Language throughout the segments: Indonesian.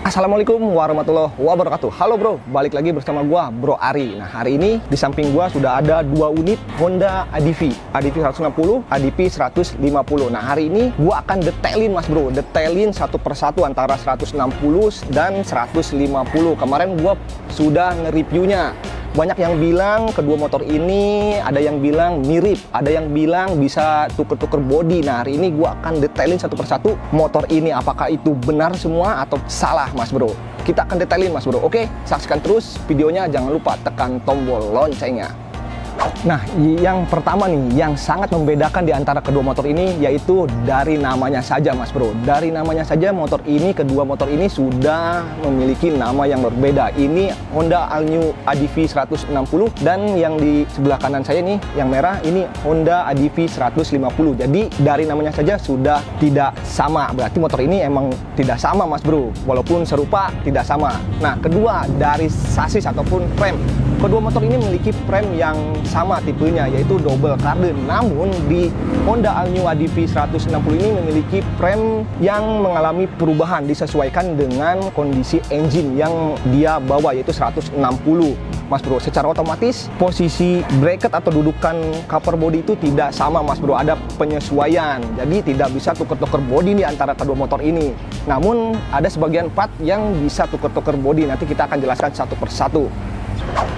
Assalamualaikum warahmatullahi wabarakatuh. Halo bro, balik lagi bersama gua Bro Ari. Nah, hari ini di samping gua sudah ada dua unit Honda ADV 160, ADV 150. Nah, hari ini gua akan detailin mas bro, detailin satu persatu antara 160 dan 150. Kemarin gua sudah nge-reviewnya. Banyak yang bilang kedua motor ini, ada yang bilang mirip, ada yang bilang bisa tuker-tuker bodi. Nah, hari ini gua akan detailin satu persatu motor ini, apakah itu benar semua atau salah mas bro. Kita akan detailin mas bro. Oke, saksikan terus videonya, jangan lupa tekan tombol loncengnya. Nah, yang pertama nih, yang sangat membedakan di antara kedua motor ini yaitu dari namanya saja mas bro. Dari namanya saja motor ini, kedua motor ini sudah memiliki nama yang berbeda. Ini Honda All New ADV 160 dan yang di sebelah kanan saya nih, yang merah, ini Honda ADV 150. Jadi dari namanya saja sudah tidak sama. Berarti motor ini emang tidak sama mas bro. Walaupun serupa, tidak sama. Nah, kedua dari sasis ataupun frame. Kedua motor ini memiliki frame yang sama tipenya, yaitu double carbon. Namun di Honda All New ADV 160 ini memiliki frame yang mengalami perubahan disesuaikan dengan kondisi engine yang dia bawa, yaitu 160 mas bro. Secara otomatis posisi bracket atau dudukan cover body itu tidak sama mas bro, ada penyesuaian. Jadi tidak bisa tuker-tuker body di antara kedua motor ini. Namun ada sebagian part yang bisa tuker-tuker body, nanti kita akan jelaskan satu persatu.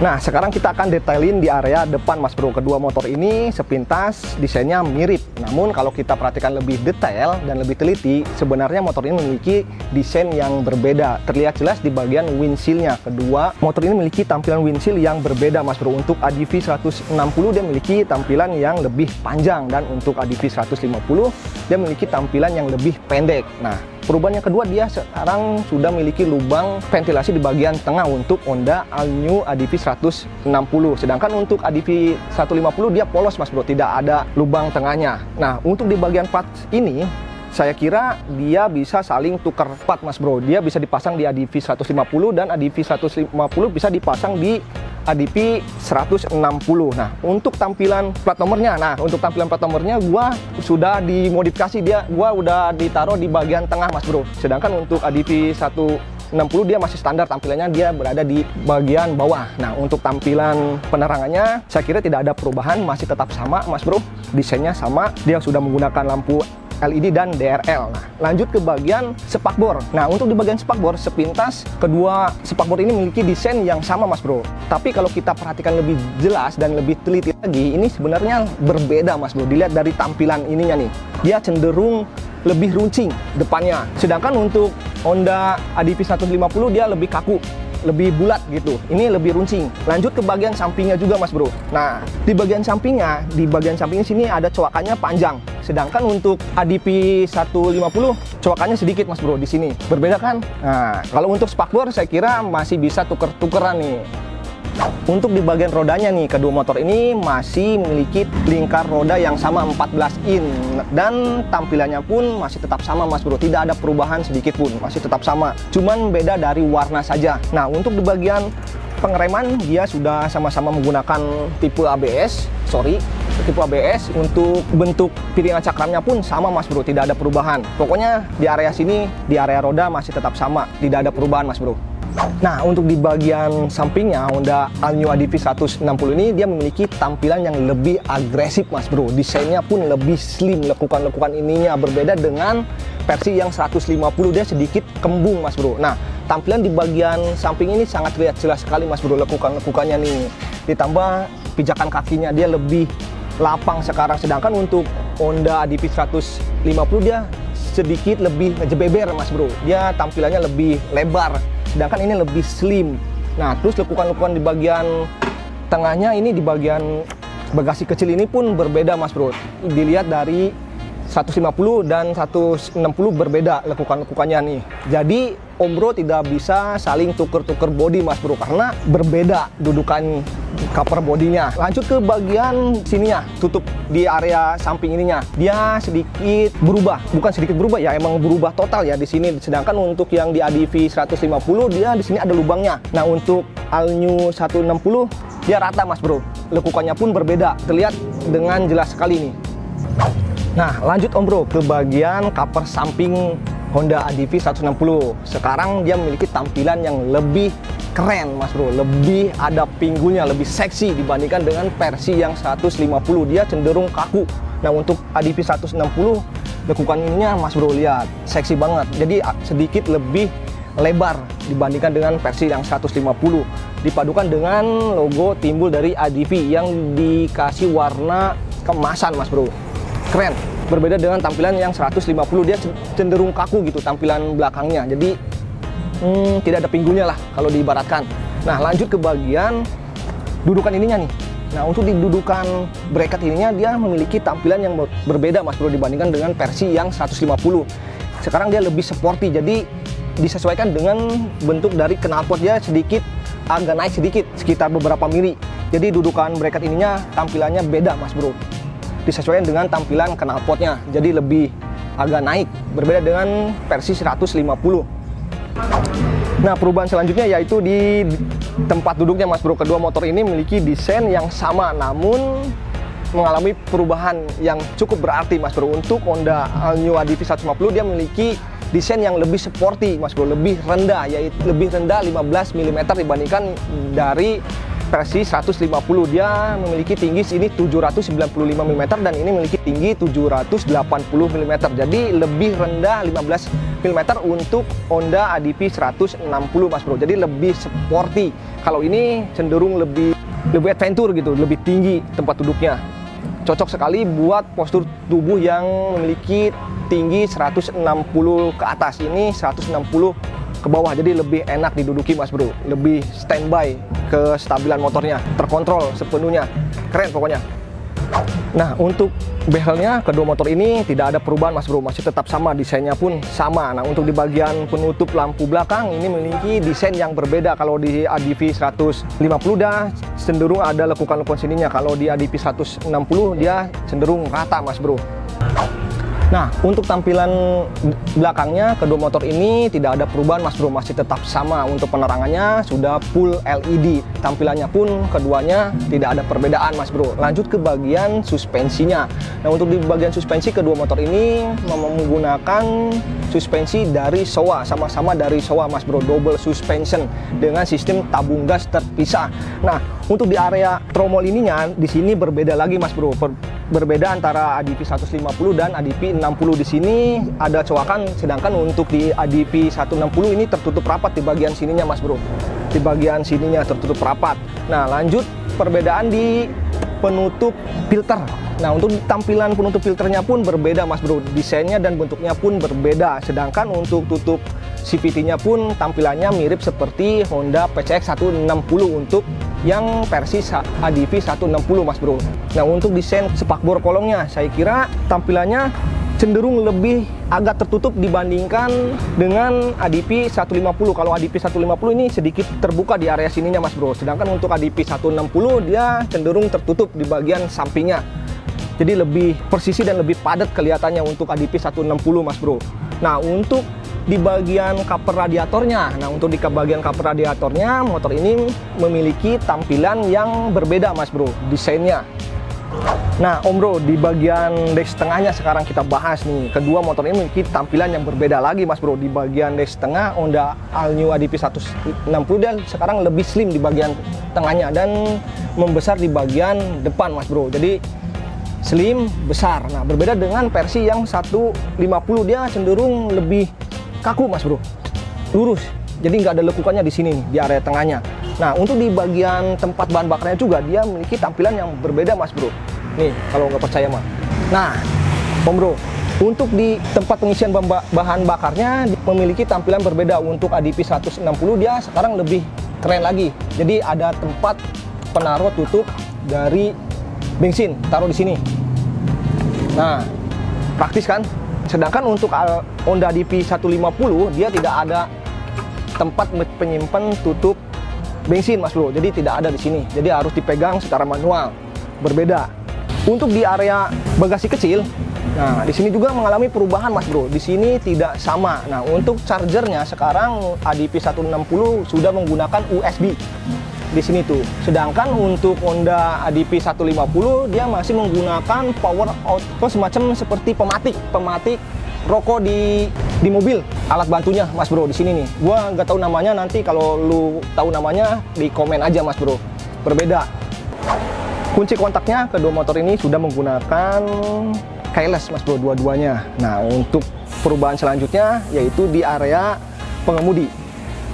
Nah, sekarang kita akan detailin di area depan mas bro. Kedua motor ini sepintas desainnya mirip, namun kalau kita perhatikan lebih detail dan lebih teliti, sebenarnya motor ini memiliki desain yang berbeda. Terlihat jelas di bagian windshield-nya. Kedua motor ini memiliki tampilan windshield yang berbeda mas bro. Untuk ADV 160 dia memiliki tampilan yang lebih panjang, dan untuk ADV 150 dia memiliki tampilan yang lebih pendek. Nah, perubahan yang kedua, dia sekarang sudah memiliki lubang ventilasi di bagian tengah untuk Honda All New ADV 160. Sedangkan untuk ADV 150 dia polos mas bro, tidak ada lubang tengahnya. Nah, untuk di bagian part ini saya kira dia bisa saling tukar part mas bro. Dia bisa dipasang di ADV 150 dan ADV 150 bisa dipasang di ADV 160. Nah, untuk tampilan plat nomornya, gua sudah dimodifikasi, gua udah ditaruh di bagian tengah mas bro. Sedangkan untuk ADV 160 dia masih standar tampilannya, dia berada di bagian bawah. Nah, untuk tampilan penerangannya saya kira tidak ada perubahan, masih tetap sama mas bro. Desainnya sama, dia sudah menggunakan lampu LED dan DRL. Nah, lanjut ke bagian spakbor. Nah, untuk di bagian spakbor, sepintas kedua spakbor ini memiliki desain yang sama mas bro. Tapi kalau kita perhatikan lebih jelas dan lebih teliti lagi, ini sebenarnya berbeda mas bro. Dilihat dari tampilan ininya nih, dia cenderung lebih runcing depannya. Sedangkan untuk Honda ADV 150 dia lebih kaku, lebih bulat gitu. Ini lebih runcing. Lanjut ke bagian sampingnya juga mas bro. Nah, di bagian sampingnya sini ada coakannya panjang. Sedangkan untuk ADV 150 coakannya sedikit mas bro di sini. Berbeda kan? Nah, kalau untuk spakbor saya kira masih bisa tuker-tukeran nih. Untuk di bagian rodanya nih, kedua motor ini masih memiliki lingkar roda yang sama 14 in, dan tampilannya pun masih tetap sama mas bro, tidak ada perubahan sedikit pun, masih tetap sama, cuman beda dari warna saja. Nah, untuk di bagian pengereman dia sudah sama-sama menggunakan tipe ABS. Untuk bentuk piringan cakramnya pun sama mas bro, tidak ada perubahan. Pokoknya di area sini, di area roda masih tetap sama, tidak ada perubahan mas bro. Nah, untuk di bagian sampingnya Honda All New ADV 160 ini dia memiliki tampilan yang lebih agresif mas bro. Desainnya pun lebih slim, lekukan-lekukan ininya berbeda dengan versi yang 150, dia sedikit kembung mas bro. Nah, tampilan di bagian samping ini sangat terlihat jelas sekali mas bro, lekukan-lekukannya nih. Ditambah pijakan kakinya dia lebih lapang sekarang. Sedangkan untuk Honda ADV 150 dia sedikit lebih ngejebeber mas bro. Dia tampilannya lebih lebar, sedangkan ini lebih slim. Nah, terus lekukan-lekukan di bagian tengahnya ini, di bagian bagasi kecil ini pun berbeda mas bro. Dilihat dari 150 dan 160 berbeda lekukan-lekukannya nih. Jadi Om Bro tidak bisa saling tuker-tuker body mas bro, karena berbeda dudukan cover bodinya. Lanjut ke bagian sininya, tutup di area samping ininya, dia sedikit berubah, bukan sedikit berubah ya, emang berubah total ya di sini. Sedangkan untuk yang di ADV 150 dia di sini ada lubangnya. Nah, untuk All New 160 dia rata mas bro, lekukannya pun berbeda, terlihat dengan jelas sekali nih. Nah, lanjut Om Bro ke bagian cover samping Honda ADV 160. Sekarang dia memiliki tampilan yang lebih keren Mas Bro, lebih ada pinggulnya, lebih seksi dibandingkan dengan versi yang 150. Dia cenderung kaku. Nah, untuk ADV 160 lekukan ininya Mas Bro, lihat seksi banget. Jadi sedikit lebih lebar dibandingkan dengan versi yang 150. Dipadukan dengan logo timbul dari ADV yang dikasih warna keemasan Mas Bro. Keren. Berbeda dengan tampilan yang 150, dia cenderung kaku gitu tampilan belakangnya. Jadi tidak ada pinggulnya lah kalau diibaratkan. Nah, lanjut ke bagian dudukan ininya nih. Nah, untuk di dudukan bracket ininya dia memiliki tampilan yang berbeda Mas Bro dibandingkan dengan versi yang 150. Sekarang dia lebih sporty, jadi disesuaikan dengan bentuk dari knalpot, dia sedikit agak naik sedikit, sekitar beberapa mili. Jadi dudukan bracket ininya tampilannya beda Mas Bro, disesuaikan dengan tampilan knalpotnya, jadi lebih agak naik, berbeda dengan versi 150. Nah, perubahan selanjutnya yaitu di tempat duduknya Mas Bro. Kedua motor ini memiliki desain yang sama, namun mengalami perubahan yang cukup berarti Mas Bro. Untuk Honda All New ADV 150 dia memiliki desain yang lebih sporty Mas Bro, lebih rendah, yaitu lebih rendah 15 mm dibandingkan dari versi 150. Dia memiliki tinggi sini 795 mm dan ini memiliki tinggi 780 mm. Jadi lebih rendah 15 mm untuk Honda ADV 160 Mas Bro. Jadi lebih sporty. Kalau ini cenderung lebih adventure gitu, lebih tinggi tempat duduknya. Cocok sekali buat postur tubuh yang memiliki tinggi 160 ke atas. Ini 160 ke bawah, jadi lebih enak diduduki Mas Bro, lebih standby, kestabilan motornya terkontrol sepenuhnya, keren pokoknya. Nah, untuk behelnya kedua motor ini tidak ada perubahan Mas Bro, masih tetap sama, desainnya pun sama. Nah, untuk di bagian penutup lampu belakang ini memiliki desain yang berbeda. Kalau di ADV 150 dah cenderung ada lekukan-lekukan sininya, kalau di ADV 160 dia cenderung rata Mas Bro. Nah, untuk tampilan belakangnya kedua motor ini tidak ada perubahan Mas Bro, masih tetap sama. Untuk penerangannya sudah full LED, tampilannya pun keduanya tidak ada perbedaan Mas Bro. Lanjut ke bagian suspensinya. Nah, untuk di bagian suspensi kedua motor ini menggunakan suspensi dari Showa, sama-sama dari Showa Mas Bro, double suspension dengan sistem tabung gas terpisah. Nah, untuk di area tromol ininya di sini berbeda lagi Mas Bro. Berbeda antara ADV 150 dan ADV 60. Di sini ada coakan, sedangkan untuk di ADV 160 ini tertutup rapat di bagian sininya Mas Bro. Di bagian sininya tertutup rapat. Nah, lanjut perbedaan di penutup filter. Nah, untuk tampilan penutup filternya pun berbeda Mas Bro. Desainnya dan bentuknya pun berbeda. Sedangkan untuk tutup CVT-nya pun tampilannya mirip seperti Honda PCX 160 untuk yang versi ADV 160 Mas Bro. Nah, untuk desain spakbor kolongnya saya kira tampilannya cenderung lebih agak tertutup dibandingkan dengan ADV 150. Kalau ADV 150 ini sedikit terbuka di area sininya Mas Bro, sedangkan untuk ADV 160 dia cenderung tertutup di bagian sampingnya. Jadi lebih presisi dan lebih padat kelihatannya untuk ADV 160 Mas Bro. Nah, untuk di bagian cover radiatornya, untuk di bagian cover radiatornya motor ini memiliki tampilan yang berbeda Mas Bro, desainnya. Nah, Om Bro, di bagian dek setengahnya sekarang kita bahas nih. Kedua motor ini memiliki tampilan yang berbeda lagi Mas Bro. Di bagian dek setengah Honda All New ADV 160 dan sekarang lebih slim di bagian tengahnya dan membesar di bagian depan Mas Bro. Jadi slim, besar. Nah, berbeda dengan versi yang 150, dia cenderung lebih kaku Mas Bro, lurus. Jadi nggak ada lekukannya di sini nih, di area tengahnya. Nah, untuk di bagian tempat bahan bakarnya juga dia memiliki tampilan yang berbeda Mas Bro. Nih, kalau nggak percaya mah. Nah, Om Bro, untuk di tempat pengisian bahan bakarnya memiliki tampilan berbeda. Untuk ADV 160 dia sekarang lebih keren lagi. Jadi ada tempat penaruh tutup dari bensin, taruh di sini. Nah, praktis kan? Sedangkan untuk Honda ADV 150 dia tidak ada tempat penyimpan tutup bensin Mas Bro. Jadi tidak ada di sini. Jadi harus dipegang secara manual. Berbeda. Untuk di area bagasi kecil, nah di sini juga mengalami perubahan Mas Bro. Di sini tidak sama. Nah, untuk chargernya sekarang ADV 160 sudah menggunakan USB. Di sini tuh. Sedangkan untuk Honda ADV 150 dia masih menggunakan power output semacam seperti pematik rokok di di mobil alat bantunya Mas Bro di sini nih. Gua nggak tahu namanya, nanti kalau lu tahu namanya di komen aja Mas Bro. Berbeda. Kunci kontaknya kedua motor ini sudah menggunakan keyless Mas Bro, dua-duanya. Nah, untuk perubahan selanjutnya yaitu di area pengemudi.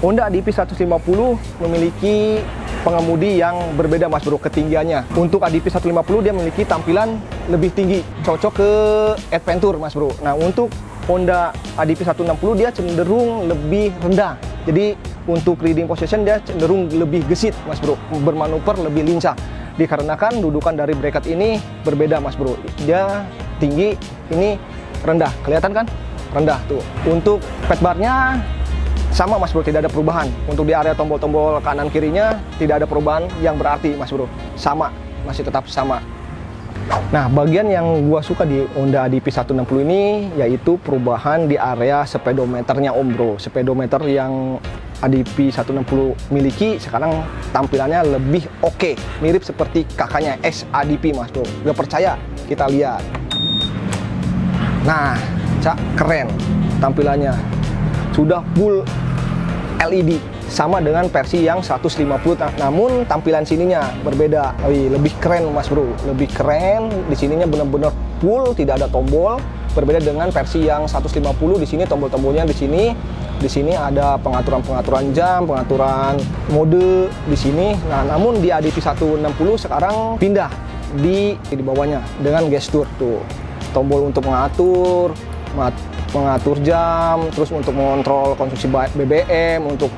Honda ADV 150 memiliki pengemudi yang berbeda Mas Bro ketinggiannya. Untuk ADV 150 dia memiliki tampilan lebih tinggi, cocok ke adventure Mas Bro. Nah, untuk Honda ADV 160 dia cenderung lebih rendah. Jadi untuk riding position dia cenderung lebih gesit Mas Bro, bermanuver lebih lincah. Dikarenakan dudukan dari bracket ini berbeda Mas Bro. Dia tinggi, ini rendah. Kelihatan kan? Rendah tuh. Untuk pet barnya sama Mas Bro, tidak ada perubahan. Untuk di area tombol-tombol kanan kirinya tidak ada perubahan yang berarti Mas Bro. Sama, masih tetap sama. Nah, bagian yang gua suka di Honda ADV 160 ini yaitu perubahan di area speedometernya Om Bro. Speedometer yang ADV 160 miliki sekarang tampilannya lebih oke, mirip seperti kakaknya X ADV Mas Bro. Gak percaya? Kita lihat. Nah, keren tampilannya. Sudah full LED, sama dengan versi yang 150, namun tampilan sininya berbeda. Lebih keren Mas Bro, lebih keren. Di sininya benar-benar full, tidak ada tombol. Berbeda dengan versi yang 150, di sini tombol-tombolnya di sini ada pengaturan jam, pengaturan mode di sini. Nah, namun di ADV 160 sekarang pindah di bawahnya dengan gestur tuh. Tombol untuk mengatur jam, terus untuk mengontrol konsumsi BBM, untuk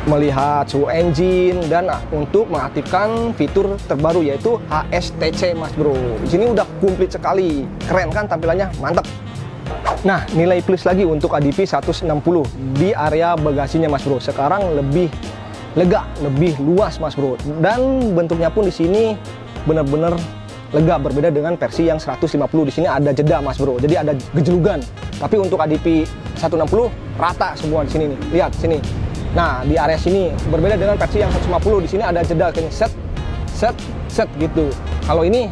melihat suhu engine, dan untuk mengaktifkan fitur terbaru yaitu HSTC Mas Bro. Di sini udah komplit sekali, keren kan tampilannya, mantap. Nah, nilai plus lagi untuk ADV 160 di area bagasinya Mas Bro. Sekarang lebih lega, lebih luas Mas Bro, dan bentuknya pun di sini benar-benar lega, berbeda dengan versi yang 150. Di sini ada jeda Mas Bro, jadi ada gejelugan. Tapi untuk ADV 160 rata semua di sini nih. Lihat sini. Nah, di area sini berbeda dengan versi yang 150. Di sini ada jeda, kayak set gitu. Kalau ini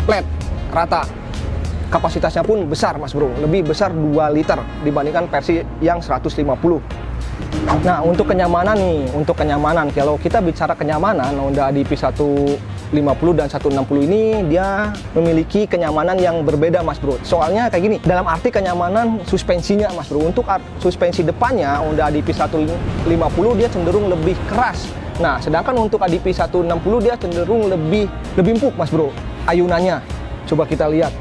flat, rata. Kapasitasnya pun besar Mas Bro, lebih besar 2 liter dibandingkan versi yang 150. Nah, untuk kenyamanan nih, kalau kita bicara kenyamanan, Honda ADV 150 dan 160 ini dia memiliki kenyamanan yang berbeda Mas Bro. Soalnya kayak gini, dalam arti kenyamanan suspensinya Mas Bro. Untuk suspensi depannya Honda ADV 150 dia cenderung lebih keras. Nah, sedangkan untuk ADV 160 dia cenderung lebih empuk Mas Bro. Ayunannya coba kita lihat.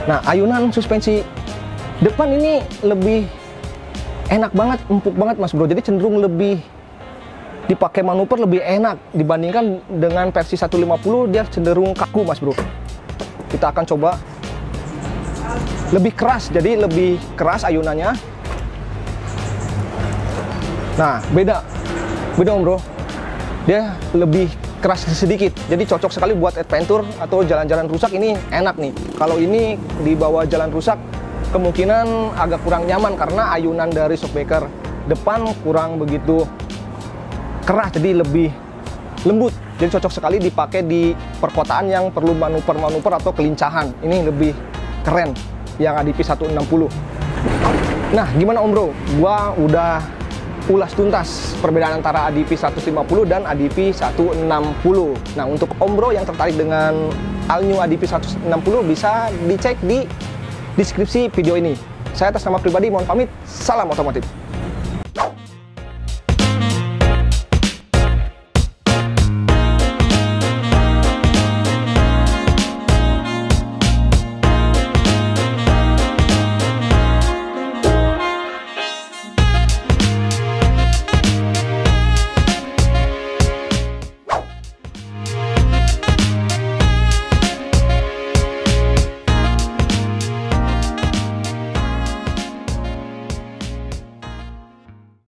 Nah, ayunan suspensi depan ini lebih enak banget, empuk banget Mas Bro. Jadi cenderung lebih dipakai manuver lebih enak dibandingkan dengan versi 150, dia cenderung kaku Mas Bro. Kita akan coba lebih keras, jadi lebih keras ayunannya. Nah, beda Om Bro. Dia lebih keras sedikit, jadi cocok sekali buat adventure atau jalan-jalan rusak. Ini enak nih. Kalau ini dibawa jalan rusak kemungkinan agak kurang nyaman karena ayunan dari shockbreaker depan kurang begitu keras, jadi lebih lembut. Jadi cocok sekali dipakai di perkotaan yang perlu manuver atau kelincahan. Ini lebih keren yang ADV 160. Nah, gimana Om Bro? Gua udah ulas tuntas perbedaan antara ADV 150 dan ADV 160. Nah, untuk Om Bro yang tertarik dengan all new ADV 160 bisa dicek di deskripsi video ini. Saya atas nama pribadi mohon pamit, salam otomotif.